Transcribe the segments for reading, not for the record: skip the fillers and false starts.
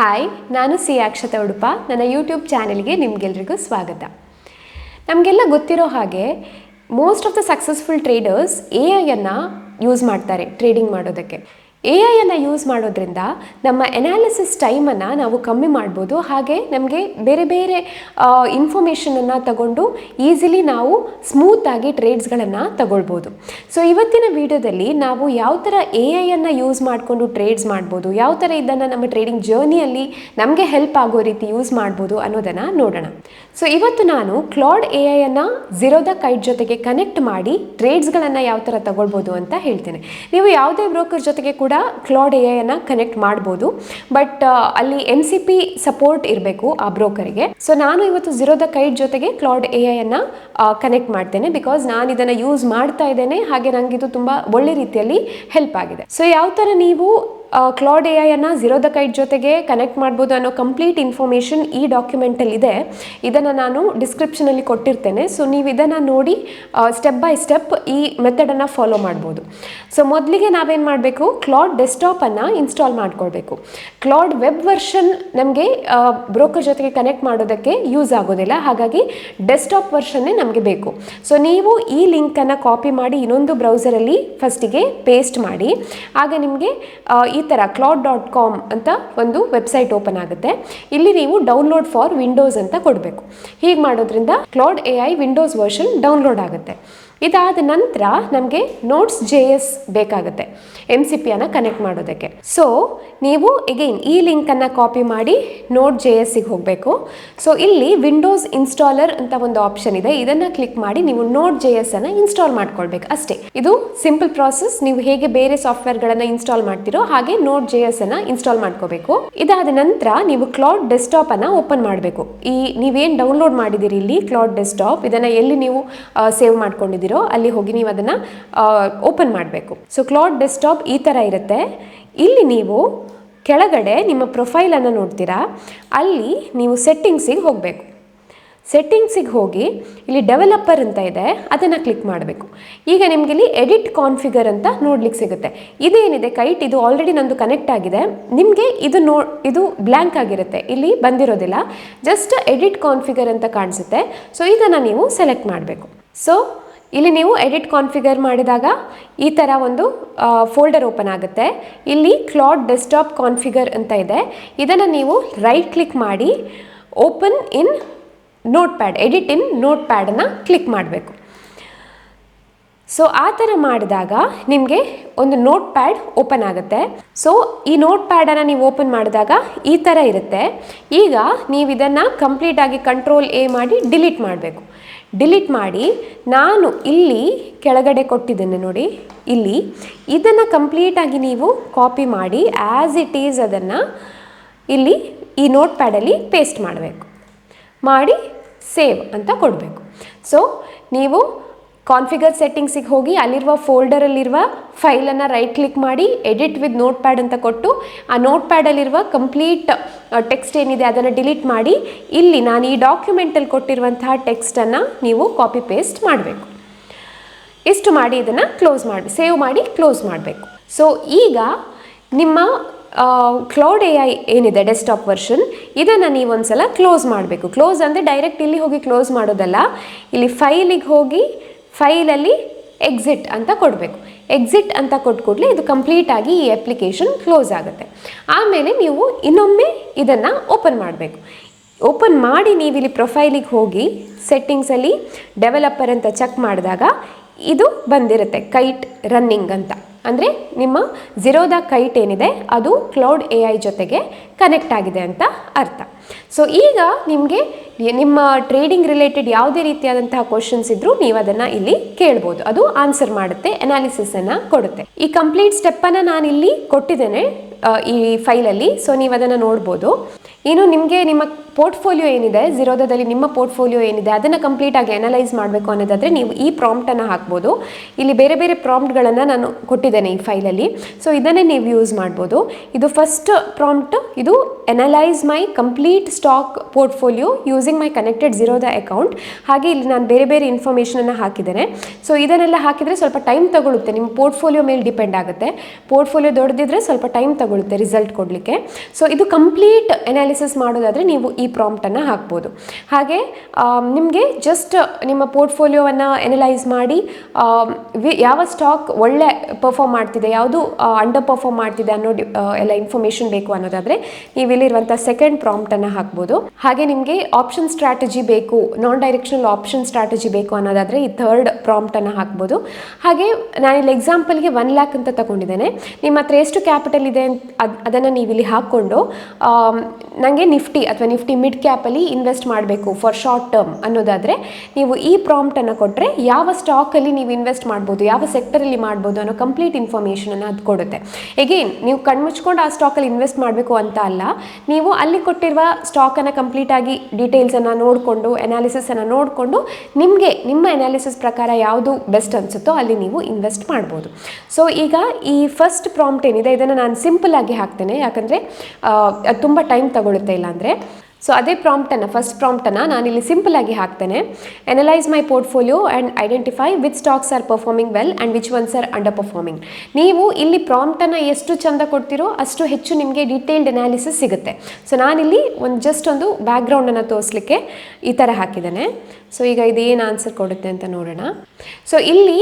Hi, ನಾನು C Akshata Udupa. ನನ್ನ YouTube ಚಾನೆಲ್ಗೆ ನಿಮಗೆಲ್ರಿಗೂ ಸ್ವಾಗತ. ನಮಗೆಲ್ಲ ಗೊತ್ತಿರೋ ಹಾಗೆ most of the successful traders AI use ಮಾಡ್ತಾರೆ ಟ್ರೇಡಿಂಗ್ ಮಾಡೋದಕ್ಕೆ. AI ಯೂಸ್ ಮಾಡೋದ್ರಿಂದ ನಮ್ಮ ಎನಾಲಿಸಿಸ್ ಟೈಮನ್ನು ನಾವು ಕಮ್ಮಿ ಮಾಡ್ಬೋದು. ಹಾಗೆ ನಮಗೆ ಬೇರೆ ಬೇರೆ ಇನ್ಫಾರ್ಮೇಷನನ್ನು ತಗೊಂಡು ಈಸಿಲಿ ನಾವು ಸ್ಮೂತಾಗಿ ಟ್ರೇಡ್ಸ್ಗಳನ್ನು ತಗೊಳ್ಬೋದು. ಸೊ ಇವತ್ತಿನ ವಿಡಿಯೋದಲ್ಲಿ ನಾವು ಯಾವ ಥರ AI ಯೂಸ್ ಮಾಡಿಕೊಂಡು ಟ್ರೇಡ್ಸ್ ಮಾಡ್ಬೋದು, ಯಾವ ಥರ ಇದನ್ನು ನಮ್ಮ ಟ್ರೇಡಿಂಗ್ ಜರ್ನಿಯಲ್ಲಿ ನಮಗೆ ಹೆಲ್ಪ್ ಆಗೋ ರೀತಿ ಯೂಸ್ ಮಾಡ್ಬೋದು ಅನ್ನೋದನ್ನು ನೋಡೋಣ. ಸೊ ಇವತ್ತು ನಾನು ಕ್ಲಾಡ್ AI ಝೀರೋದ ಕೈಟ್ ಜೊತೆಗೆ ಕನೆಕ್ಟ್ ಮಾಡಿ ಟ್ರೇಡ್ಸ್ಗಳನ್ನು ಯಾವ ಥರ ತಗೊಳ್ಬೋದು ಅಂತ ಹೇಳ್ತೇನೆ. ನೀವು ಯಾವುದೇ ಬ್ರೋಕರ್ ಜೊತೆಗೆ ಕೂಡ ಕ್ಲಾಡ್ AI ಕನೆಕ್ಟ್ ಮಾಡ್ಬೋದು, ಬಟ್ ಅಲ್ಲಿ MCP ಸಪೋರ್ಟ್ ಇರಬೇಕು ಆ ಬ್ರೋಕರಿಗೆ. ಸೊ ನಾನು ಇವತ್ತು ಝೀರೋದ ಕೈಟ್ ಜೊತೆಗೆ ಕ್ಲಾಡ್ AI ಕನೆಕ್ಟ್ ಮಾಡ್ತೇನೆ, ಬಿಕಾಸ್ ನಾನು ಇದನ್ನು ಯೂಸ್ ಮಾಡ್ತಾ ಇದ್ದೇನೆ. ಹಾಗೆ ನನಗೆ ಇದು ತುಂಬ ಒಳ್ಳೆ ರೀತಿಯಲ್ಲಿ ಹೆಲ್ಪ್ ಆಗಿದೆ. ಸೊ ಯಾವ ಥರ ನೀವು ಕ್ಲಾಡ್ AI ಝೀರೋದ ಕೈಟ್ ಜೊತೆಗೆ ಕನೆಕ್ಟ್ ಮಾಡ್ಬೋದು ಅನ್ನೋ ಕಂಪ್ಲೀಟ್ ಇನ್ಫಾರ್ಮೇಷನ್ ಈ ಡಾಕ್ಯುಮೆಂಟಲ್ಲಿ ಇದೆ. ಇದನ್ನು ನಾನು ಡಿಸ್ಕ್ರಿಪ್ಷನಲ್ಲಿ ಕೊಟ್ಟಿರ್ತೇನೆ. ಸೊ ನೀವು ಇದನ್ನು ನೋಡಿ ಸ್ಟೆಪ್ ಬೈ ಸ್ಟೆಪ್ ಈ ಮೆಥಡನ್ನು ಫಾಲೋ ಮಾಡ್ಬೋದು. ಸೊ ಮೊದಲಿಗೆ ನಾವೇನು ಮಾಡಬೇಕು, ಕ್ಲಾಡ್ ಡೆಸ್ಕ್ಟಾಪನ್ನು ಇನ್ಸ್ಟಾಲ್ ಮಾಡ್ಕೊಳ್ಬೇಕು. ಕ್ಲಾಡ್ ವೆಬ್ ವರ್ಷನ್ ನಮಗೆ ಬ್ರೋಕರ್ ಜೊತೆಗೆ ಕನೆಕ್ಟ್ ಮಾಡೋದಕ್ಕೆ ಯೂಸ್ ಆಗೋದಿಲ್ಲ, ಹಾಗಾಗಿ ಡೆಸ್ಕ್ಟಾಪ್ ವರ್ಷನ್ನೇ ನಮಗೆ ಬೇಕು. ಸೊ ನೀವು ಈ ಲಿಂಕನ್ನು ಕಾಪಿ ಮಾಡಿ ಇನ್ನೊಂದು ಬ್ರೌಸರಲ್ಲಿ ಫಸ್ಟಿಗೆ ಪೇಸ್ಟ್ ಮಾಡಿ, ಆಗ ನಿಮಗೆ ಈ ಥರ claude.com ಅಂತ ಒಂದು ವೆಬ್ಸೈಟ್ ಓಪನ್ ಆಗುತ್ತೆ. ಇಲ್ಲಿ ನೀವು ಡೌನ್ಲೋಡ್ ಫಾರ್ ವಿಂಡೋಸ್ ಅಂತ ಕೊಡಬೇಕು. ಹೀಗೆ ಮಾಡೋದ್ರಿಂದ Cloud AI Windows version download ಆಗುತ್ತೆ. ಇದಾದ ನಂತರ ನಮಗೆ Notes.js ಬೇಕಾಗುತ್ತೆ MCP ಕನೆಕ್ಟ್ ಮಾಡೋದಕ್ಕೆ. ಸೊ ನೀವು ಎಗೈನ್ ಈ ಲಿಂಕನ್ನು ಕಾಪಿ ಮಾಡಿ Node.js ಹೋಗಬೇಕು. ಸೊ ಇಲ್ಲಿ ವಿಂಡೋಸ್ ಇನ್ಸ್ಟಾಲರ್ ಅಂತ ಒಂದು ಆಪ್ಷನ್ ಇದೆ, ಇದನ್ನು ಕ್ಲಿಕ್ ಮಾಡಿ ನೀವು Node.js ಇನ್ಸ್ಟಾಲ್ ಮಾಡ್ಕೊಳ್ಬೇಕು ಅಷ್ಟೇ. ಇದು ಸಿಂಪಲ್ ಪ್ರಾಸೆಸ್. ನೀವು ಹೇಗೆ ಬೇರೆ ಸಾಫ್ಟ್ವೇರ್ಗಳನ್ನು ಇನ್ಸ್ಟಾಲ್ ಮಾಡ್ತೀರೋ ಹಾಗೆ Node.js ಇನ್ಸ್ಟಾಲ್ ಮಾಡ್ಕೋಬೇಕು. ಇದಾದ ನಂತರ ನೀವು ಕ್ಲಾಡ್ ಡೆಸ್ಕ್ಟಾಪ್ ಓಪನ್ ಮಾಡಬೇಕು. ಈ ನೀವೇನು ಡೌನ್ಲೋಡ್ ಮಾಡಿದ್ದೀರಿ ಇಲ್ಲಿ ಕ್ಲಾಡ್ ಡೆಸ್ಕ್ಟಾಪ್, ಇದನ್ನು ಎಲ್ಲಿ ನೀವು ಸೇವ್ ಮಾಡ್ಕೊಂಡಿದ್ದೀರಿ ಅಲ್ಲಿ ಹೋಗಿ ನೀವು ಅದನ್ನು ಓಪನ್ ಮಾಡಬೇಕು. ಸೊ ಕ್ಲಾಡ್ ಡೆಸ್ಕ್ಟಾಪ್ ಈ ಥರ ಇರುತ್ತೆ. ಇಲ್ಲಿ ನೀವು ಕೆಳಗಡೆ ನಿಮ್ಮ ಪ್ರೊಫೈಲನ್ನು ನೋಡ್ತೀರಾ, ಅಲ್ಲಿ ನೀವು ಸೆಟ್ಟಿಂಗ್ಸಿಗೆ ಹೋಗಬೇಕು. ಸೆಟ್ಟಿಂಗ್ಸಿಗೆ ಹೋಗಿ ಇಲ್ಲಿ ಡೆವಲಪರ್ ಅಂತ ಇದೆ, ಅದನ್ನು ಕ್ಲಿಕ್ ಮಾಡಬೇಕು. ಈಗ ನಿಮಗೆ ಇಲ್ಲಿ ಎಡಿಟ್ ಕಾನ್ಫಿಗರ್ ಅಂತ ನೋಡ್ಲಿಕ್ಕೆ ಸಿಗುತ್ತೆ. ಇದೇನಿದೆ ಕೈಟ್, ಇದು ಆಲ್ರೆಡಿ ನಂದು ಕನೆಕ್ಟ್ ಆಗಿದೆ. ನಿಮಗೆ ಇದು ಬ್ಲ್ಯಾಂಕ್ ಆಗಿರುತ್ತೆ, ಇಲ್ಲಿ ಬಂದಿರೋದಿಲ್ಲ. ಜಸ್ಟ್ ಎಡಿಟ್ ಕಾನ್ಫಿಗರ್ ಅಂತ ಕಾಣಿಸುತ್ತೆ. ಸೊ ಇದನ್ನು ನೀವು ಸೆಲೆಕ್ಟ್ ಮಾಡಬೇಕು. ಸೊ ಇಲ್ಲಿ ನೀವು ಎಡಿಟ್ ಕಾನ್ಫಿಗರ್ ಮಾಡಿದಾಗ ಈ ಥರ ಒಂದು ಫೋಲ್ಡರ್ ಓಪನ್ ಆಗುತ್ತೆ. ಇಲ್ಲಿ ಕ್ಲಾಡ್ ಡೆಸ್ಕ್ಟಾಪ್ ಕಾನ್ಫಿಗರ್ ಅಂತ ಇದೆ. ಇದನ್ನು ನೀವು ರೈಟ್ ಕ್ಲಿಕ್ ಮಾಡಿ open in notepad, edit in ನೋಟ್ಪ್ಯಾಡನ್ನು ಕ್ಲಿಕ್ ಮಾಡಬೇಕು. ಸೊ ಆ ಥರ ಮಾಡಿದಾಗ ನಿಮಗೆ ಒಂದು ನೋಟ್ಪ್ಯಾಡ್ ಓಪನ್ ಆಗುತ್ತೆ. ಸೊ ಈ ನೋಟ್ಪ್ಯಾಡನ್ನು ನೀವು ಓಪನ್ ಮಾಡಿದಾಗ ಈ ಥರ ಇರುತ್ತೆ. ಈಗ ನೀವು ಇದನ್ನು ಕಂಪ್ಲೀಟಾಗಿ Control+A ಮಾಡಿ ಡಿಲೀಟ್ ಮಾಡಬೇಕು. ಡಿಲೀಟ್ ಮಾಡಿ ನಾನು ಇಲ್ಲಿ ಕೆಳಗಡೆ ಕೊಟ್ಟಿದ್ದೇನೆ ನೋಡಿ, ಇಲ್ಲಿ ಇದನ್ನು ಕಂಪ್ಲೀಟಾಗಿ ನೀವು ಕಾಪಿ ಮಾಡಿ ಆ್ಯಸ್ ಇಟ್ ಈಸ್ ಅದನ್ನು ಇಲ್ಲಿ ಈ ನೋಟ್ಪ್ಯಾಡಲ್ಲಿ ಪೇಸ್ಟ್ ಮಾಡಬೇಕು. ಮಾಡಿ ಸೇವ್ ಅಂತ ಕೊಡಬೇಕು. ಸೊ ನೀವು ಕಾನ್ಫಿಗರ್ ಸೆಟ್ಟಿಂಗ್ಸಿಗೆ ಹೋಗಿ ಅಲ್ಲಿರುವ ಫೋಲ್ಡರಲ್ಲಿರುವ ಫೈಲನ್ನು ರೈಟ್ ಕ್ಲಿಕ್ ಮಾಡಿ ಎಡಿಟ್ ವಿತ್ ನೋಟ್ಪ್ಯಾಡ್ ಅಂತ ಕೊಟ್ಟು ಆ ನೋಟ್ಪ್ಯಾಡಲ್ಲಿರುವ ಕಂಪ್ಲೀಟ್ ಟೆಕ್ಸ್ಟ್ ಏನಿದೆ ಅದನ್ನು ಡಿಲೀಟ್ ಮಾಡಿ ಇಲ್ಲಿ ನಾನು ಈ ಡಾಕ್ಯುಮೆಂಟಲ್ಲಿ ಕೊಟ್ಟಿರುವಂತಹ ಟೆಕ್ಸ್ಟನ್ನು ನೀವು ಕಾಪಿ ಪೇಸ್ಟ್ ಮಾಡಬೇಕು. ಇಷ್ಟು ಮಾಡಿ ಇದನ್ನು ಕ್ಲೋಸ್ ಮಾಡಿ, ಸೇವ್ ಮಾಡಿ ಕ್ಲೋಸ್ ಮಾಡಬೇಕು. ಸೊ ಈಗ ನಿಮ್ಮ ಕ್ಲಾಡ್ AI ಏನಿದೆ ಡೆಸ್ಕ್ಟಾಪ್ ವರ್ಷನ್, ಇದನ್ನು ನೀವು ಒಂದ್ಸಲ ಕ್ಲೋಸ್ ಮಾಡಬೇಕು. ಕ್ಲೋಸ್ ಅಂದರೆ ಡೈರೆಕ್ಟ್ ಇಲ್ಲಿ ಹೋಗಿ ಕ್ಲೋಸ್ ಮಾಡೋದಲ್ಲ, ಇಲ್ಲಿ ಫೈಲಿಗೆ ಹೋಗಿ ಫೈಲಲ್ಲಿ ಎಕ್ಸಿಟ್ ಅಂತ ಕೊಡಬೇಕು. ಎಕ್ಸಿಟ್ ಅಂತ ಕೊಟ್ಟು ಕೂಡಲೇ ಇದು ಕಂಪ್ಲೀಟಾಗಿ ಈ ಅಪ್ಲಿಕೇಶನ್ ಕ್ಲೋಸ್ ಆಗುತ್ತೆ. ಆಮೇಲೆ ನೀವು ಇನ್ನೊಮ್ಮೆ ಇದನ್ನು ಓಪನ್ ಮಾಡಬೇಕು. ಓಪನ್ ಮಾಡಿ ನೀವು ಇಲ್ಲಿ ಪ್ರೊಫೈಲಿಗೆ ಹೋಗಿ ಸೆಟ್ಟಿಂಗ್ಸಲ್ಲಿ ಡೆವಲಪರ್ ಅಂತ ಚೆಕ್ ಮಾಡಿದಾಗ ಇದು ಬಂದಿರುತ್ತೆ ಕೈಟ್ ರನ್ನಿಂಗ್ ಅಂತ. ಅಂದರೆ ನಿಮ್ಮ ಝೀರೋದ ಕೈಟ್ ಏನಿದೆ ಅದು ಕ್ಲಾಡ್ AI ಜೊತೆಗೆ ಕನೆಕ್ಟ್ ಆಗಿದೆ ಅಂತ ಅರ್ಥ. ಸೊ ಈಗ ನಿಮಗೆ ನಿಮ್ಮ ಟ್ರೇಡಿಂಗ್ ರಿಲೇಟೆಡ್ ಯಾವುದೇ ರೀತಿಯಾದಂತಹ ಕ್ವಶನ್ಸ್ ಇದ್ದರೂ ನೀವು ಅದನ್ನು ಇಲ್ಲಿ ಕೇಳ್ಬೋದು, ಅದು ಆನ್ಸರ್ ಮಾಡುತ್ತೆ, ಅನಾಲಿಸಿಸನ್ನು ಕೊಡುತ್ತೆ. ಈ ಕಂಪ್ಲೀಟ್ ಸ್ಟೆಪ್ಪನ್ನು ನಾನು ಇಲ್ಲಿ ಕೊಟ್ಟಿದ್ದೇನೆ ಈ ಫೈಲಲ್ಲಿ. ಸೊ ನೀವು ಅದನ್ನು ನೋಡ್ಬೋದು. ಇನ್ನು ನಿಮಗೆ ನಿಮ್ಮ ಪೋರ್ಟ್ಫೋಲಿಯೋ ಏನಿದೆ ಝೀರೋದಲ್ಲಿ, ನಿಮ್ಮ ಪೋರ್ಟ್ಫೋಲಿಯೋ ಏನಿದೆ ಅದನ್ನು ಕಂಪ್ಲೀಟಾಗಿ ಅನಲೈಸ್ ಮಾಡಬೇಕು ಅನ್ನೋದಾದರೆ ನೀವು ಈ ಪ್ರಾಂಪ್ಟನ್ನು ಹಾಕ್ಬೋದು. ಇಲ್ಲಿ ಬೇರೆ ಬೇರೆ ಪ್ರಾಂಪ್ಟ್ಗಳನ್ನು ನಾನು ಕೊಟ್ಟಿದ್ದೇನೆ ಈ ಫೈಲಲ್ಲಿ. ಸೊ ಇದನ್ನೇ ನೀವು ಯೂಸ್ ಮಾಡ್ಬೋದು. ಇದು ಫಸ್ಟ್ ಪ್ರಾಂಪ್ಟ್, ಇದು ಅನಲೈಸ್ ಮೈ ಕಂಪ್ಲೀಟ್ ಸ್ಟಾಕ್ ಪೋರ್ಟ್ಫೋಲಿಯೋ ಯೂಸಿಂಗ್ ಮೈ ಕನೆಕ್ಟೆಡ್ ಝೀರೋದ ಅಕೌಂಟ್. ಹಾಗೆ ಇಲ್ಲಿ ನಾನು ಬೇರೆ ಬೇರೆ ಇನ್ಫಾರ್ಮೇಷನನ್ನು ಹಾಕಿದ್ದೇನೆ. ಸೊ ಇದನ್ನೆಲ್ಲ ಹಾಕಿದರೆ ಸ್ವಲ್ಪ ಟೈಮ್ ತಗೊಳ್ಳುತ್ತೆ, ನಿಮ್ಮ ಪೋರ್ಟ್ಫೋಲಿಯೋ ಮೇಲೆ ಡಿಪೆಂಡ್ ಆಗುತ್ತೆ. ಪೋರ್ಟ್ಫೋಲಿಯೋ ದೊಡ್ಡದಿದ್ರೆ ಸ್ವಲ್ಪ ಟೈಮ್ ತಗೊಳುತ್ತೆ ರಿಸಲ್ಟ್ ಕೊಡಲಿಕ್ಕೆ. ಸೊ ಇದು ಕಂಪ್ಲೀಟ್ ಅನಾಲಿಸಿಸ್ ಮಾಡೋದಾದರೆ ನೀವು ಈ ಪ್ರಾಂಪ್ಟನ್ನು ಹಾಕ್ಬೋದು. ಹಾಗೆ ನಿಮಗೆ ಜಸ್ಟ್ ನಿಮ್ಮ ಪೋರ್ಟ್ಫೋಲಿಯೋವನ್ನು ಎನಲೈಸ್ ಮಾಡಿ ಯಾವ ಸ್ಟಾಕ್ ಒಳ್ಳೆ ಪರ್ಫಾರ್ಮ್ ಮಾಡ್ತಿದೆ, ಯಾವುದು ಅಂಡರ್ ಪರ್ಫಾರ್ಮ್ ಮಾಡ್ತಿದೆ ಅನ್ನೋ ಎಲ್ಲ ಇನ್ಫಾರ್ಮೇಷನ್ ಬೇಕು ಅನ್ನೋದಾದರೆ ನೀವು ಇಲ್ಲಿರುವಂಥ ಸೆಕೆಂಡ್ ಪ್ರಾಂಪ್ಟನ್ನು ಹಾಕ್ಬೋದು. ಹಾಗೆ ನಿಮಗೆ ಆಪ್ಷನ್ ಸ್ಟ್ರಾಟಜಿ ಬೇಕು, ನಾನ್ ಡೈರೆಕ್ಷನಲ್ ಆಪ್ಷನ್ ಸ್ಟ್ರಾಟಜಿ ಬೇಕು ಅನ್ನೋದಾದರೆ ಈ ಥರ್ಡ್ ಪ್ರಾಂಪ್ಟನ್ನು ಹಾಕ್ಬೋದು. ಹಾಗೆ ನಾನಿಲ್ಲಿ ಎಕ್ಸಾಂಪಲ್ಗೆ 1 lakh ಅಂತ ತಗೊಂಡಿದ್ದೇನೆ. ನಿಮ್ಮ ಹತ್ರ ಎಷ್ಟು ಕ್ಯಾಪಿಟಲ್ ಇದೆ ಅದನ್ನು ನೀವು ಇಲ್ಲಿ ಹಾಕ್ಕೊಂಡು ನನಗೆ ನಿಫ್ಟಿ ಅಥವಾ ನಿಫ್ಟಿ ಮಿಡ್ ಕ್ಯಾಪಲ್ಲಿ ಇನ್ವೆಸ್ಟ್ ಮಾಡಬೇಕು ಫಾರ್ ಶಾರ್ಟ್ ಟರ್ಮ್ ಅನ್ನೋದಾದರೆ ನೀವು ಈ ಪ್ರಾಂಪ್ಟನ್ನು ಕೊಟ್ಟರೆ ಯಾವ ಸ್ಟಾಕಲ್ಲಿ ನೀವು ಇನ್ವೆಸ್ಟ್ ಮಾಡ್ಬೋದು, ಯಾವ ಸೆಕ್ಟರಲ್ಲಿ ಮಾಡ್ಬೋದು ಅನ್ನೋ ಕಂಪ್ಲೀಟ್ ಇನ್ಫಾರ್ಮೇಷನನ್ನು ಅದು ಕೊಡುತ್ತೆ. ಎಗೇನ್ ನೀವು ಕಣ್ಮುಚ್ಕೊಂಡು ಆ ಸ್ಟಾಕಲ್ಲಿ ಇನ್ವೆಸ್ಟ್ ಮಾಡಬೇಕು ಅಂತ ಅಲ್ಲ, ನೀವು ಅಲ್ಲಿ ಕೊಟ್ಟಿರುವ ಸ್ಟಾಕನ್ನು ಕಂಪ್ಲೀಟಾಗಿ ಡೀಟೇಲ್ಸನ್ನು ನೋಡಿಕೊಂಡು ಅನಾಲಿಸಿಸನ್ನು ನೋಡಿಕೊಂಡು ನಿಮಗೆ ನಿಮ್ಮ ಅನಾಲಿಸಿಸ್ ಪ್ರಕಾರ ಯಾವುದು ಬೆಸ್ಟ್ ಅನಿಸುತ್ತೋ ಅಲ್ಲಿ ನೀವು ಇನ್ವೆಸ್ಟ್ ಮಾಡ್ಬೋದು. ಸೊ ಈಗ ಈ ಫಸ್ಟ್ ಪ್ರಾಂಪ್ಟ್ ಏನಿದೆ ಇದನ್ನು ನಾನು ಸಿಂಪಲ್ ಆಗಿ ಹಾಕ್ತೇನೆ, ಯಾಕಂದರೆ ಅದು ತುಂಬ ಟೈಮ್ ತಗೊಳುತ್ತೆ ಇಲ್ಲಾಂದರೆ. ಸೊ ಅದೇ ಫಸ್ಟ್ ಪ್ರಾಂಪ್ಟನ್ನು ನಾನಿಲ್ಲಿ ಸಿಂಪಲ್ ಆಗಿ ಹಾಕ್ತೇನೆ. Analyse my portfolio and identify which stocks R performing well and which once R under performing. ನೀವು ಇಲ್ಲಿ ಪ್ರಾಂಪ್ಟನ್ನು ಎಷ್ಟು ಚಂದ ಕೊಡ್ತೀರೋ ಅಷ್ಟು ಹೆಚ್ಚು ನಿಮಗೆ ಡೀಟೇಲ್ಡ್ ಅನಾಲಿಸಿಸ್ ಸಿಗುತ್ತೆ. ಸೊ ನಾನಿಲ್ಲಿ ಜಸ್ಟ್ ಒಂದು ಬ್ಯಾಕ್ಗ್ರೌಂಡನ್ನು ತೋರಿಸಲಿಕ್ಕೆ ಈ ಥರ ಹಾಕಿದ್ದೇನೆ. ಸೊ ಈಗ ಇದೇನು ಆನ್ಸರ್ ಕೊಡುತ್ತೆ ಅಂತ ನೋಡೋಣ. ಸೊ ಇಲ್ಲಿ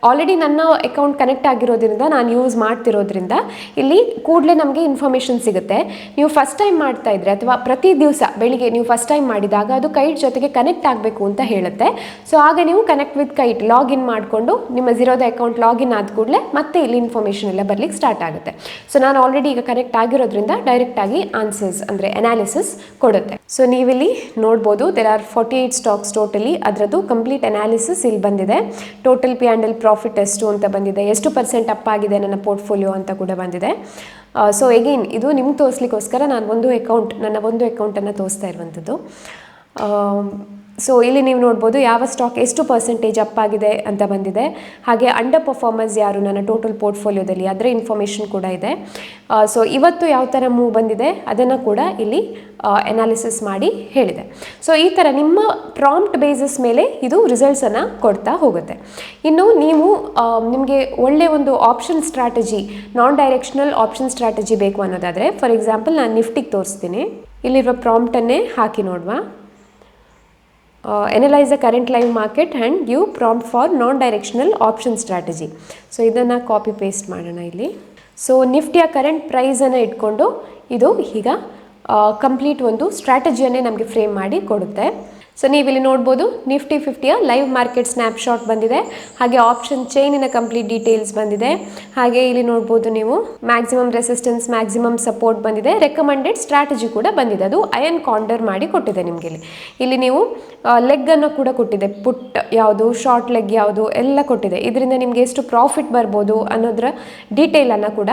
ಆಲ್ರೆಡಿ ನನ್ನ ಅಕೌಂಟ್ ಕನೆಕ್ಟ್ ಆಗಿರೋದ್ರಿಂದ ನಾನು ಯೂಸ್ ಮಾಡ್ತಿರೋದ್ರಿಂದ ಇಲ್ಲಿ ಕೂಡಲೇ ನಮಗೆ ಇನ್ಫಾರ್ಮೇಷನ್ ಸಿಗುತ್ತೆ. ನೀವು ಫಸ್ಟ್ ಟೈಮ್ ಮಾಡ್ತಾ ಇದ್ರೆ ಅಥವಾ ಪ್ರತಿ ದಿವಸ ಬೆಳಿಗ್ಗೆ ನೀವು ಫಸ್ಟ್ ಟೈಮ್ ಮಾಡಿದಾಗ ಅದು ಕೈಟ್ ಜೊತೆಗೆ ಕನೆಕ್ಟ್ ಆಗಬೇಕು ಅಂತ ಹೇಳುತ್ತೆ. ಸೊ ಆಗ ನೀವು ಕನೆಕ್ಟ್ ವಿತ್ ಕೈಟ್ ಲಾಗಿನ್ ಮಾಡಿಕೊಂಡು ನಿಮ್ಮ ಝೀರೋದ ಅಕೌಂಟ್ ಲಾಗಿನ್ ಆದ ಕೂಡಲೇ ಮತ್ತೆ ಇಲ್ಲಿ ಇನ್ಫಾರ್ಮೇಷನ್ ಎಲ್ಲ ಬರ್ಲಿಕ್ಕೆ ಸ್ಟಾರ್ಟ್ ಆಗುತ್ತೆ. ಸೊ ನಾನು ಆಲ್ರೆಡಿ ಈಗ ಕನೆಕ್ಟ್ ಆಗಿರೋದ್ರಿಂದ ಡೈರೆಕ್ಟಾಗಿ ಆನ್ಸರ್ಸ್ ಅಂದರೆ ಅನಾಲಿಸಿಸ್ ಕೊಡುತ್ತೆ. ಸೊ ನೀವಿಲ್ಲಿ ನೋಡ್ಬೋದು ದೇರ್ ಆರ್ 48 ಸ್ಟಾಕ್ಸ್ ಟೋಟಲಿ. ಅದರದ್ದು ಕಂಪ್ಲೀಟ್ ಅನಾಲಿಸಿಸ್ ಇಲ್ಲಿ ಬಂದಿದೆ. ಟೋಟಲ್ P&L ಪ್ರಾಫಿಟ್ ಎಷ್ಟು ಅಂತ ಬಂದಿದೆ, ಎಷ್ಟು % ಅಪ್ ಆಗಿದೆ ನನ್ನ ಪೋರ್ಟ್ಫೋಲಿಯೋ ಅಂತ ಕೂಡ ಬಂದಿದೆ. ಸೊ ಎಗೇನ್ ಇದು ನಿಮ್ಗೆ ತೋರಿಸ್ಲಿಕ್ಕೋಸ್ಕರ ನಾನು ನನ್ನ ಒಂದು ಅಕೌಂಟನ್ನು ತೋರಿಸ್ತಾ ಇರುವಂಥದ್ದು. ಸೊ ಇಲ್ಲಿ ನೀವು ನೋಡ್ಬೋದು ಯಾವ ಸ್ಟಾಕ್ ಎಷ್ಟು % ಅಪ್ ಆಗಿದೆ ಅಂತ ಬಂದಿದೆ. ಹಾಗೆ ಅಂಡರ್ ಪರ್ಫಾರ್ಮರ್ಸ್ ಯಾರು ನನ್ನ ಟೋಟಲ್ ಪೋರ್ಟ್ಫೋಲಿಯೋದಲ್ಲಿ ಅದರ ಇನ್ಫಾರ್ಮೇಷನ್ ಕೂಡ ಇದೆ. ಸೊ ಇವತ್ತು ಯಾವ ಥರ ಮೂವ್ ಬಂದಿದೆ ಅದನ್ನು ಕೂಡ ಇಲ್ಲಿ ಅನಾಲಿಸಿಸ್ ಮಾಡಿ ಹೇಳಿದೆ. ಸೊ ಈ ಥರ ನಿಮ್ಮ ಪ್ರಾಂಪ್ಟ್ ಬೇಸಿಸ್ ಮೇಲೆ ಇದು ರಿಸಲ್ಟ್ಸನ್ನು ಕೊಡ್ತಾ ಹೋಗುತ್ತೆ. ಇನ್ನು ನೀವು ನಿಮಗೆ ಒಳ್ಳೆಯ ಒಂದು ಆಪ್ಷನ್ ಸ್ಟ್ರಾಟಜಿ, ನಾನ್ ಡೈರೆಕ್ಷನಲ್ ಆಪ್ಷನ್ ಸ್ಟ್ರಾಟಜಿ ಬೇಕು ಅನ್ನೋದಾದರೆ ಫಾರ್ ಎಕ್ಸಾಂಪಲ್ ನಾನು ನಿಫ್ಟಿಗೆ ತೋರಿಸ್ತೀನಿ. ಇಲ್ಲಿರುವ ಪ್ರಾಂಪ್ಟನ್ನೇ ಹಾಕಿ ನೋಡುವ. Analyze the current live market and give prompt for non-directional option strategy. So ಇದನ್ನು ಕಾಪಿ ಪೇಸ್ಟ್ ಮಾಡೋಣ ಇಲ್ಲಿ. ಸೊ ನಿಫ್ಟಿಯ ಕರೆಂಟ್ ಪ್ರೈಸನ್ನು ಇಟ್ಕೊಂಡು ಇದು ಈಗ ಕಂಪ್ಲೀಟ್ ಒಂದು ಸ್ಟ್ರಾಟಜಿಯನ್ನೇ ನಮಗೆ ಫ್ರೇಮ್ ಮಾಡಿ ಕೊಡುತ್ತೆ. ಸೊ ನೀವಿಲ್ಲಿ ನೋಡ್ಬೋದು ನಿಫ್ಟಿ 50ಯ ಲೈವ್ ಮಾರ್ಕೆಟ್ ಸ್ನ್ಯಾಪ್ಶಾಟ್ ಬಂದಿದೆ. ಹಾಗೆ ಆಪ್ಷನ್ ಚೈನಿನ ಕಂಪ್ಲೀಟ್ ಡೀಟೇಲ್ಸ್ ಬಂದಿದೆ. ಹಾಗೆ ಇಲ್ಲಿ ನೋಡ್ಬೋದು ನೀವು ಮ್ಯಾಕ್ಸಿಮಮ್ ರೆಸಿಸ್ಟೆನ್ಸ್, ಮ್ಯಾಕ್ಸಿಮಮ್ ಸಪೋರ್ಟ್ ಬಂದಿದೆ. ರೆಕಮೆಂಡೆಡ್ ಸ್ಟ್ರಾಟಜಿ ಕೂಡ ಬಂದಿದೆ, ಅದು ಅಯನ್ ಕಾಂಡರ್ ಮಾಡಿ ಕೊಟ್ಟಿದೆ ನಿಮಗೆ. ಇಲ್ಲಿ ನೀವು ಲೆಗ್ಗನ್ನು ಕೂಡ ಕೊಟ್ಟಿದೆ, ಪುಟ್ ಯಾವುದು, ಶಾರ್ಟ್ ಲೆಗ್ ಯಾವುದು ಎಲ್ಲ ಕೊಟ್ಟಿದೆ. ಇದರಿಂದ ನಿಮಗೆ ಎಷ್ಟು ಪ್ರಾಫಿಟ್ ಬರ್ಬೋದು ಅನ್ನೋದರ ಡೀಟೇಲನ್ನು ಕೂಡ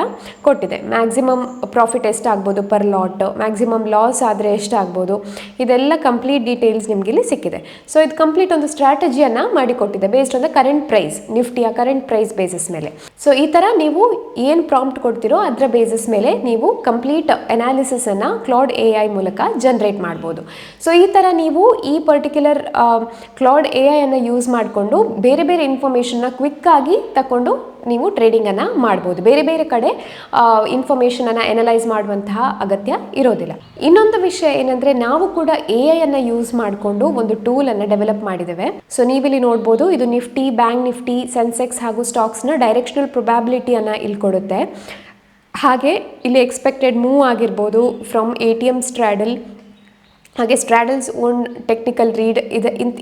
ಕೊಟ್ಟಿದೆ. ಮ್ಯಾಕ್ಸಿಮಮ್ ಪ್ರಾಫಿಟ್ ಎಷ್ಟಾಗ್ಬೋದು ಪರ್ ಲಾಟ್, ಮ್ಯಾಕ್ಸಿಮಮ್ ಲಾಸ್ ಆದರೆ ಎಷ್ಟಾಗ್ಬೋದು, ಇದೆಲ್ಲ ಕಂಪ್ಲೀಟ್ ಡೀಟೇಲ್ಸ್ ನಿಮಗೆ ಸಿಕ್ಕಿದೆ. ಸೊ ಇದು ಕಂಪ್ಲೀಟ್ ಒಂದು ಸ್ಟ್ರಾಟಜಿಯನ್ನು ಮಾಡಿಕೊಟ್ಟಿದೆ based on the current price, ನಿಫ್ಟಿಯ ಕರೆಂಟ್ ಪ್ರೈಸ್ ಬೇಸಿಸ್ ಮೇಲೆ. ಸೊ ಈ ಥರ ನೀವು ಏನು ಪ್ರಾಂಪ್ಟ್ ಕೊಡ್ತೀರೋ ಅದರ ಬೇಸಿಸ್ ಮೇಲೆ ನೀವು ಕಂಪ್ಲೀಟ್ ಅನಾಲಿಸಿಸನ್ನು ಕ್ಲೌಡ್ AI ಮೂಲಕ ಜನರೇಟ್ ಮಾಡ್ಬೋದು. ಸೊ ಈ ಥರ ನೀವು ಈ ಪರ್ಟಿಕ್ಯುಲರ್ ಕ್ಲೌಡ್ AI ಅನ್ನು ಯೂಸ್ ಮಾಡಿಕೊಂಡು ಬೇರೆ ಬೇರೆ ಇನ್ಫಾರ್ಮೇಷನ್ನ ಕ್ವಿಕ್ಕಾಗಿ ತಗೊಂಡು ನೀವು ಟ್ರೇಡಿಂಗನ್ನು ಮಾಡ್ಬೋದು. ಬೇರೆ ಬೇರೆ ಕಡೆ ಇನ್ಫಾರ್ಮೇಷನನ್ನು ಎನಲೈಸ್ ಮಾಡುವಂತಹ ಅಗತ್ಯ ಇರೋದಿಲ್ಲ. ಇನ್ನೊಂದು ವಿಷಯ ಏನಂದರೆ ನಾವು ಕೂಡ AI ಅನ್ನು ಯೂಸ್ ಮಾಡಿಕೊಂಡು ಒಂದು ಟೂಲನ್ನು ಡೆವಲಪ್ ಮಾಡಿದ್ದೇವೆ. ಸೊ ನೀವಿಲ್ಲಿ ನೋಡ್ಬೋದು ಇದು ನಿಫ್ಟಿ, ಬ್ಯಾಂಕ್ ನಿಫ್ಟಿ, ಸೆನ್ಸೆಕ್ಸ್ ಹಾಗೂ ಸ್ಟಾಕ್ಸ್ನ ಡೈರೆಕ್ಷನಲ್ ಪ್ರೊಬ್ಯಾಬಿಲಿಟಿಯನ್ನು ಇಲ್ಲಿ ಕೊಡುತ್ತೆ. ಹಾಗೆ ಇಲ್ಲಿ ಎಕ್ಸ್ಪೆಕ್ಟೆಡ್ ಮೂವ್ ಆಗಿರ್ಬೋದು ಫ್ರಮ್ ATM ಸ್ಟ್ರಾಡಲ್, ಹಾಗೆ ಸ್ಟ್ರಾಡಲ್ಸ್ ಓನ್ ಟೆಕ್ನಿಕಲ್ ರೀಡ್,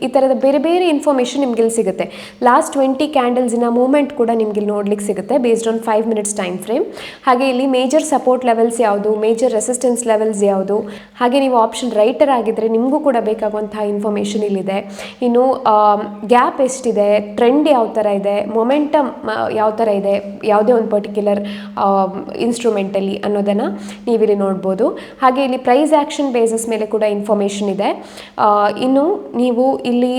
ಈ ಥರದ ಬೇರೆ ಬೇರೆ ಇನ್ಫಾರ್ಮೇಷನ್ ನಿಮ್ಗೆ ಇಲ್ಲಿ ಸಿಗುತ್ತೆ. ಲಾಸ್ಟ್ 20 ಕ್ಯಾಂಡಲ್ಸಿನ ಮೂವ್ಮೆಂಟ್ ಕೂಡ ನಿಮ್ಗೆ ಇಲ್ಲಿ ನೋಡ್ಲಿಕ್ಕೆ ಸಿಗುತ್ತೆ based on 5 minutes time frame. ಹಾಗೆ ಇಲ್ಲಿ ಮೇಜರ್ ಸಪೋರ್ಟ್ ಲೆವೆಲ್ಸ್ ಯಾವುದು, ಮೇಜರ್ ರೆಸಿಸ್ಟೆನ್ಸ್ ಲೆವೆಲ್ಸ್ ಯಾವುದು, ಹಾಗೆ ನೀವು ಆಪ್ಷನ್ ರೈಟರ್ ಆಗಿದ್ದರೆ ನಿಮಗೂ ಕೂಡ ಬೇಕಾಗುವಂತಹ ಇನ್ಫಾರ್ಮೇಷನ್ ಇಲ್ಲಿದೆ. ಇನ್ನು ಗ್ಯಾಪ್ ಎಷ್ಟಿದೆ, ಟ್ರೆಂಡ್ ಯಾವ ಥರ ಇದೆ, ಮೊಮೆಂಟಮ್ ಯಾವ ಥರ ಇದೆ ಯಾವುದೇ ಒಂದು ಪರ್ಟಿಕ್ಯುಲರ್ ಇನ್ಸ್ಟ್ರೂಮೆಂಟಲ್ಲಿ ಅನ್ನೋದನ್ನು ನೀವಿಲ್ಲಿ ನೋಡ್ಬೋದು. ಹಾಗೆ ಇಲ್ಲಿ ಪ್ರೈಸ್ ಆ್ಯಕ್ಷನ್ ಬೇಸಿಸ್ ಮೇಲೆ ಕೂಡ ಇನ್ಫಾರ್ಮೇಷನ್ ಇದೆ. ಇನ್ನು ನೀವು ಇಲ್ಲಿ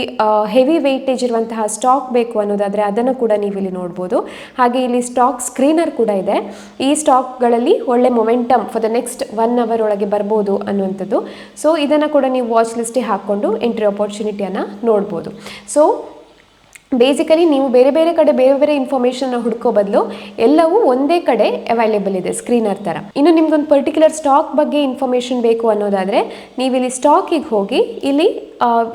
ಹೆವಿ ವೆಯ್ಟೇಜ್ ಇರುವಂತಹ ಸ್ಟಾಕ್ ಬೇಕು ಅನ್ನೋದಾದರೆ ಅದನ್ನು ಕೂಡ ನೀವು ಇಲ್ಲಿ ನೋಡ್ಬೋದು. ಹಾಗೆ ಇಲ್ಲಿ ಸ್ಟಾಕ್ ಸ್ಕ್ರೀನರ್ ಕೂಡ ಇದೆ. ಈ ಸ್ಟಾಕ್ಗಳಲ್ಲಿ ಒಳ್ಳೆ momentum for the next 1 hour ಒಳಗೆ ಬರ್ಬೋದು ಅನ್ನುವಂಥದ್ದು. ಸೊ ಇದನ್ನು ಕೂಡ ನೀವು ವಾಚ್ ಲಿಸ್ಟಿಗೆ ಹಾಕ್ಕೊಂಡು ಎಂಟ್ರಿ ಆಪರ್ಚುನಿಟಿಯನ್ನು ನೋಡ್ಬೋದು. ಸೊ ಬೇಸಿಕಲಿ ನೀವು ಬೇರೆ ಬೇರೆ ಕಡೆ ಬೇರೆ ಬೇರೆ ಇನ್ಫಾರ್ಮೇಷನ್ನ ಹುಡ್ಕೋ ಬದಲು ಎಲ್ಲವೂ ಒಂದೇ ಕಡೆ ಅವೈಲೇಬಲ್ ಇದೆ ಸ್ಕ್ರೀನರ್ ಥರ. ಇನ್ನು ನಿಮ್ಗೊಂದು ಪರ್ಟಿಕ್ಯುಲರ್ ಸ್ಟಾಕ್ ಬಗ್ಗೆ ಇನ್ಫಾರ್ಮೇಷನ್ ಬೇಕು ಅನ್ನೋದಾದರೆ ನೀವಿಲ್ಲಿ ಸ್ಟಾಕಿಗೆ ಹೋಗಿ ಇಲ್ಲಿ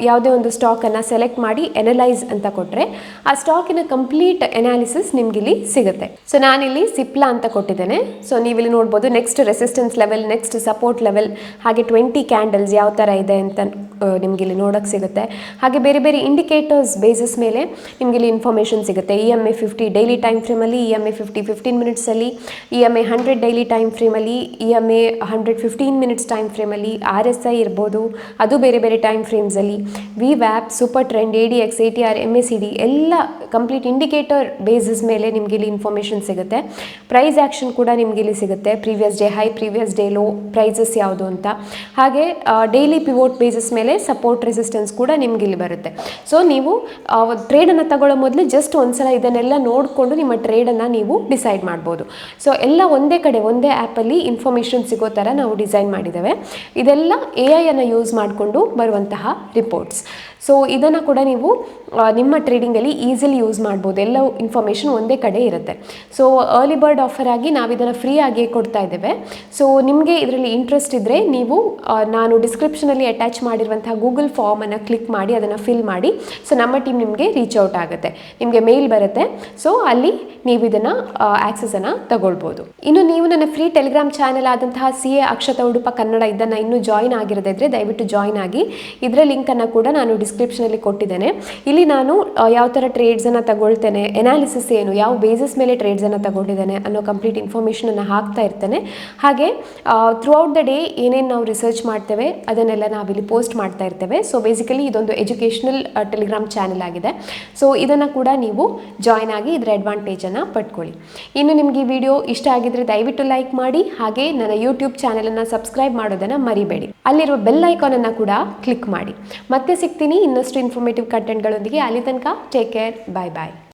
ಯಾವುದೇ ಒಂದು ಸ್ಟಾಕನ್ನು ಸೆಲೆಕ್ಟ್ ಮಾಡಿ ಎನಲೈಸ್ ಅಂತ ಕೊಟ್ಟರೆ ಆ ಸ್ಟಾಕಿನ ಕಂಪ್ಲೀಟ್ ಎನಾಲಿಸಿಸ್ ನಿಮಗಿಲ್ಲಿ ಸಿಗುತ್ತೆ. ಸೊ ನಾನಿಲ್ಲಿ ಸಿಪ್ಲಾ ಅಂತ ಕೊಟ್ಟಿದ್ದೇನೆ. ಸೊ ನೀವಿಲ್ಲಿ ನೋಡ್ಬೋದು next resistance level, next support level, ಹಾಗೆ 20 ಕ್ಯಾಂಡಲ್ಸ್ ಯಾವ ಥರ ಇದೆ ಅಂತ ನಿಮಗಿಲ್ಲಿ ನೋಡೋಕ್ಕೆ ಸಿಗುತ್ತೆ. ಹಾಗೆ ಬೇರೆ ಬೇರೆ ಇಂಡಿಕೇಟರ್ಸ್ ಬೇಸಿಸ್ ಮೇಲೆ ನಿಮಗಿಲ್ಲಿ ಇನ್ಫಾರ್ಮೇಷನ್ ಸಿಗುತ್ತೆ. EMA 50 ಡೈಲಿ ಟೈಮ್ ಫ್ರೇಮಲ್ಲಿ, EMA 50 15 ಮಿನಿಟ್ಸಲ್ಲಿ, EMA 100 ಡೈಲಿ ಟೈಮ್ ಫ್ರೇಮಲ್ಲಿ, EMA 100 15 ಮಿನಿಟ್ಸ್ ಟೈಮ್ ಫ್ರೇಮಲ್ಲಿ, RSI ಇರ್ಬೋದು ಅದು ಬೇರೆ ಬೇರೆ ಟೈಮ್ ಫ್ರೇಮ್ಸಲ್ಲಿ, VWAP, super trend, ADX, ATR, MACD ಎಲ್ಲ ಕಂಪ್ಲೀಟ್ ಇಂಡಿಕೇಟರ್ ಬೇಸಿಸ್ ಮೇಲೆ ನಿಮಗಿಲ್ಲಿ ಇನ್ಫಾರ್ಮೇಷನ್ ಸಿಗುತ್ತೆ. ಪ್ರೈಸ್ ಆ್ಯಕ್ಷನ್ ಕೂಡ ನಿಮಗಿಲ್ಲಿ ಸಿಗುತ್ತೆ. Previous day high, previous day low, prices ಯಾವುದು ಅಂತ. ಹಾಗೆ ಡೈಲಿ ಪಿವೋಟ್ ಬೇಸಿಸ್ ಮೇಲೆ ಸಪೋರ್ಟ್ ರೆಸಿಸ್ಟೆನ್ಸ್ ಕೂಡ ನಿಮಗಿಲ್ಲಿ ಬರುತ್ತೆ. ಸೊ ನೀವು ಟ್ರೇಡನ್ನು ತಗೊಳ್ಳೋ ಮೊದಲು ಜಸ್ಟ್ ಒಂದ್ಸಲ ಇದನ್ನೆಲ್ಲ ನೋಡಿಕೊಂಡು ನಿಮ್ಮ ಟ್ರೇಡನ್ನು ನೀವು ಡಿಸೈಡ್ ಮಾಡ್ಬೋದು. ಸೊ ಎಲ್ಲ ಒಂದೇ ಕಡೆ ಒಂದೇ ಆ್ಯಪಲ್ಲಿ ಇನ್ಫಾರ್ಮೇಷನ್ ಸಿಗೋ ಥರ ನಾವು ಡಿಸೈನ್ ಮಾಡಿದ್ದೇವೆ. ಇದೆಲ್ಲ AI ಅನ್ನು ಯೂಸ್ ಮಾಡಿಕೊಂಡು ಬರುವಂತಹ ರಿಪೋರ್ಟ್ಸ್. ಸೊ ಇದನ್ನು ಕೂಡ ನೀವು ನಿಮ್ಮ ಟ್ರೇಡಿಂಗಲ್ಲಿ ಈಸಿಲಿ ಯೂಸ್ ಮಾಡ್ಬೋದು. ಎಲ್ಲ ಇನ್ಫಾರ್ಮೇಷನ್ ಒಂದೇ ಕಡೆ ಇರುತ್ತೆ. ಸೊ ಅರ್ಲಿ ಬರ್ಡ್ ಆಫರ್ ಆಗಿ ನಾವು ಇದನ್ನು ಫ್ರೀ ಆಗಿ ಕೊಡ್ತಾ ಇದ್ದೇವೆ. ಸೊ ನಿಮಗೆ ಇದರಲ್ಲಿ ಇಂಟ್ರೆಸ್ಟ್ ಇದ್ದರೆ ನೀವು ನಾನು ಡಿಸ್ಕ್ರಿಪ್ಷನಲ್ಲಿ ಅಟ್ಯಾಚ್ ಮಾಡಿರುವಂತಹ ಗೂಗಲ್ ಫಾರ್ಮನ್ನು ಕ್ಲಿಕ್ ಮಾಡಿ ಅದನ್ನು ಫಿಲ್ ಮಾಡಿ. ಸೊ ನಮ್ಮ ಟೀಮ್ ನಿಮಗೆ ರೀಚ್ ಔಟ್ ಆಗುತ್ತೆ, ನಿಮಗೆ ಮೇಲ್ ಬರುತ್ತೆ. ಸೊ ಅಲ್ಲಿ ನೀವು ಇದನ್ನು ಆ್ಯಕ್ಸಸನ್ನು ತಗೊಳ್ಬೋದು. ಇನ್ನು ನೀವು ನನ್ನ ಫ್ರೀ ಟೆಲಿಗ್ರಾಮ್ ಚಾನಲ್ ಆದಂತಹ CA ಅಕ್ಷತಾ ಉಡುಪ ಕನ್ನಡ ಇದನ್ನು ಇನ್ನೂ ಜಾಯಿನ್ ಆಗಿರೋದಿದ್ರೆ ದಯವಿಟ್ಟು ಜಾಯಿನ್ ಆಗಿ. ಇದರ ಲಿಂಕನ್ನು ಕೂಡ ನಾನು ಡಿಸ್ಕ್ರಿಪ್ಷನಲ್ಲಿ ಕೊಟ್ಟಿದ್ದೇನೆ. ಇಲ್ಲಿ ನಾನು ಯಾವ ಥರ ಟ್ರೇಡ್ಸನ್ನು ತಗೊಳ್ತೇನೆ, ಎನಾಲಿಸಿಸ್ ಏನು, ಯಾವ ಬೇಸಿಸ್ ಮೇಲೆ ಟ್ರೇಡ್ಸನ್ನು ತಗೊಂಡಿದ್ದೇನೆ ಅನ್ನೋ ಕಂಪ್ಲೀಟ್ ಇನ್ಫಾರ್ಮೇಷನನ್ನು ಹಾಕ್ತಾ ಇರ್ತೇನೆ. ಹಾಗೆ ಥ್ರೂ ಔಟ್ ದ ಡೇ ಏನೇನು ನಾವು ರಿಸರ್ಚ್ ಮಾಡ್ತೇವೆ ಅದನ್ನೆಲ್ಲ ನಾವಿಲ್ಲಿ ಪೋಸ್ಟ್ ಮಾಡ್ತಾ ಇರ್ತೇವೆ. ಸೊ ಬೇಸಿಕಲಿ ಇದೊಂದು ಎಜುಕೇಷನಲ್ ಟೆಲಿಗ್ರಾಮ್ ಚಾನಲ್ ಆಗಿದೆ. ಸೊ ಇದನ್ನು ಕೂಡ ನೀವು ಜಾಯಿನ್ ಆಗಿ ಇದರ ಅಡ್ವಾಂಟೇಜನ್ನು ಪಡ್ಕೊಳ್ಳಿ. ಇನ್ನು ನಿಮಗೆ ಈ ವಿಡಿಯೋ ಇಷ್ಟ ಆಗಿದ್ರೆ ದಯವಿಟ್ಟು ಲೈಕ್ ಮಾಡಿ. ಹಾಗೆ ನನ್ನ ಯೂಟ್ಯೂಬ್ ಚಾನಲನ್ನು ಸಬ್ಸ್ಕ್ರೈಬ್ ಮಾಡೋದನ್ನು ಮರಿಬೇಡಿ. ಅಲ್ಲಿರುವ ಬೆಲ್ ಐಕಾನನ್ನು ಕೂಡ ಕ್ಲಿಕ್ ಮಾಡಿ. ಮತ್ತೆ ಸಿಗ್ತೀನಿ ಇನ್ನಷ್ಟು ಇನ್ಫಾರ್ಮೇಟಿವ್ ಕಂಟೆಂಟ್ಗಳೊಂದಿಗೆ. ಅಲ್ಲಿ ತನಕ ಟೇಕ್ ಕೇರ್, ಬಾಯ್ ಬಾಯ್.